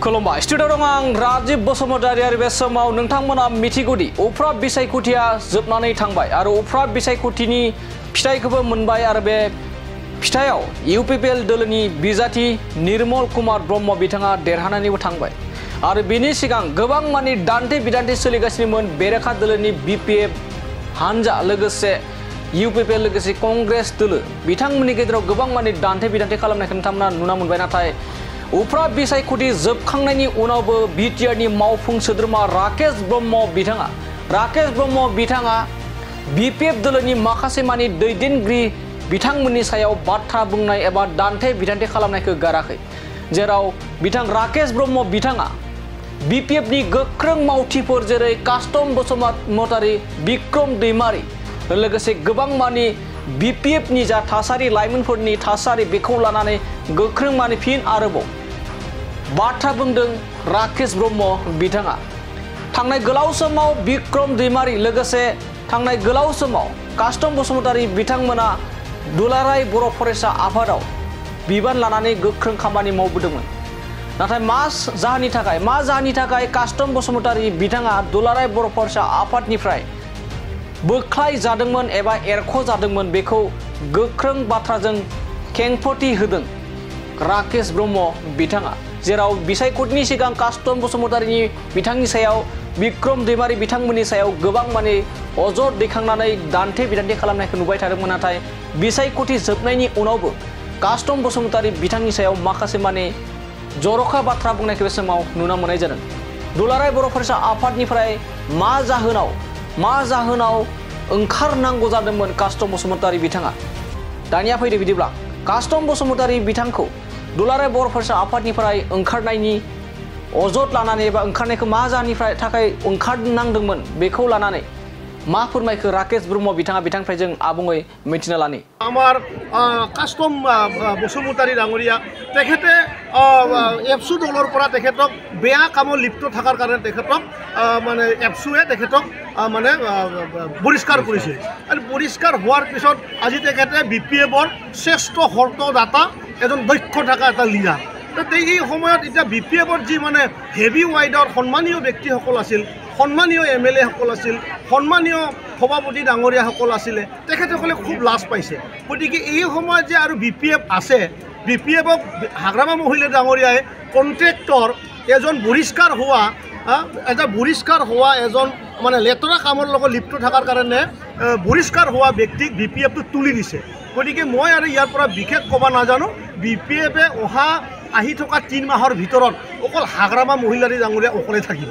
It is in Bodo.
खुलुमबाय स्टुडिय'आव आं राजिब बसुमतारी आरो बे समाव नोंथांमोना मिथिगौदि उफ्रा बिसायख'थिया जोबनानै थांबाय आरो उफ्रा बिसायख'थिनि फिथाइखौबो मोनबाय आरो बे फिथाइयाव इउपिपिएल दोलोनि बिजाथि निर्मल कुमार ब्रह्म बिथाङा देरहानानैबो थांबाय आरो बेनि सिगां गोबां मानि दान्थे बिदान्थे सोलिगासिनोमोन बेरेखा दोलोनि बिपिएफ हानजा लोगोसे इउपिपिएल लोगोसे कंग्रेस दोलो बिथांमोननि गेजेराव गोबां मानि दान्थे बिदान्थे खालामनायखौ नोंथांमोना नुना मोनबाय नाथाय उफ्रा बिसायख'थि जोबखांनायनि उनावबो बिटिआरनि मावफुं सोद्रोमा राकेश ब्रह्म बिथाङा बिपिएफ दोलोनि माखासे मानि दैदेनगिरि बिथांमोननि सायाव बाथ्रा बुंनाय एबा दान्थे बिदान्थे खालामनायखौ गाराखै जेराव बिथां राकेश ब्रह्म बिथाङा बिपिएफनि गोख्रों मावथिफोर जेरै कास्टम बसुमतारी बिक्रम दैमारी लोगोसे गोबां मानि बिपिएफनि जा थासारि लाइमोनफोरनि थासारि बेखौ लानानै गोख्रों मानि फिन आरोबाव बाथ्रा बुंदों राकेश ब्रह्म बिथाङा थांनाय गोलाव समाव बिक्रम दैमारी लोगोसे थांनाय गोलाव समाव कास्टम बसुमतारी बिथांमोना दुलाराय बर' फरायसा आफादाव बिबान लानानै गोख्रों खामानि मावबोदोंमोन नाथाय मा जाहोननि थाखाय कास्टम बसुमतारी बिथाङा दुलाराय बर' फरायसा आफादनिफ्राय बोख्लाय जादोंमोन एबा एरख' जादोंमोन बेखौ गोख्रों बाथ्राजों खेंफोरथि होदों राकेश ब्रह्म बिथाङा जेराव बिसायख'थिनि सिगां कास्टम बसुमतारीनि बिथांनि सायाव बिक्रम दैमारी बिथांमोननि सायाव गोबां माने अजद दैखांनानै दान्थे बिदान्थे खालामनायखौ नुबाय थादोंमोन नाथाय बिसायख'थि जोबनायनि उनावबो कास्टम बसुमतारी बिथांनि सायाव माखासे माने जर'खा बाथ्रा बुंनायखौ बे समाव नुनो मोननाय जादों दुलाराय बर' फरायसा आफादनिफ्राय मा जाहोनाव ओंखारनांगौ जादोंमोन कास्टम बसुमतारी बिथाङा दानिया फैदो बिदिब्ला कास्टम बसुमतारी बिथांखौ दुलाराय बर' फरायसा आफादनिफ्राय ओंखारनायनि अजद लानानै एबा ओंखारनायखौ मा जाहोननिफ्राय थाखाय ओंखारनांदोंमोन बेखौ लानानै मा फोरमायखो राकेश ब्रह्म बिथांनिफ्राय जों आबुङै मिथिना लानि आमार कास्टम बसुमतारी डाঙरिया तेखेते एफसु दলৰ পৰা তেখেতক বেয়া কামত লিপ্ত থকাৰ কাৰণে তেখেতক মানে এফসুৱে তেখেতক মানে বহিষ্কাৰ কৰিছিল আৰু বহিষ্কাৰ হোৱাৰ পিছত আজি তেখেতে বিপিএফৰ শ্ৰেষ্ঠ হৰ্তদাতা এজন দক্ষ থকা এটা লিডাৰ তো এই সময়ত এতিয়া বিপিএফৰ যি মানে হেভি ৱাইডৰ সন্মানীয় ব্যক্তিসকল আছিল সন্মানীয় এমএলএ সকল আছিল সন্মানীয় সভাপতি ডাঙৰীয়াসকল আছিলে তেখেতসকলে খুব লাজ পাইছে গতিকে এই সময়ত যে আৰু বিপিএফ আছে বিপিএফক হাগ্ৰামা মহিলা ডাঙৰীয়াই কণ্ট্ৰেক্টৰ এজন বহিষ্কাৰ হোৱা এজন মানে লেতৰা কামৰ লগত লিপ্ত থকাৰ কাৰণে বহিষ্কাৰ হোৱা ব্যক্তিক বিপিএফটো তুলি দিছে গতিকে মই আৰু ইয়াৰ পৰা বিশেষ ক'ব নাজানো বিপিএফে আহি থকা 3 মাহৰ ভিতৰত অকল হাগ্ৰামা মহিলাৰী ডাঙৰীয়া অকলে থাকিব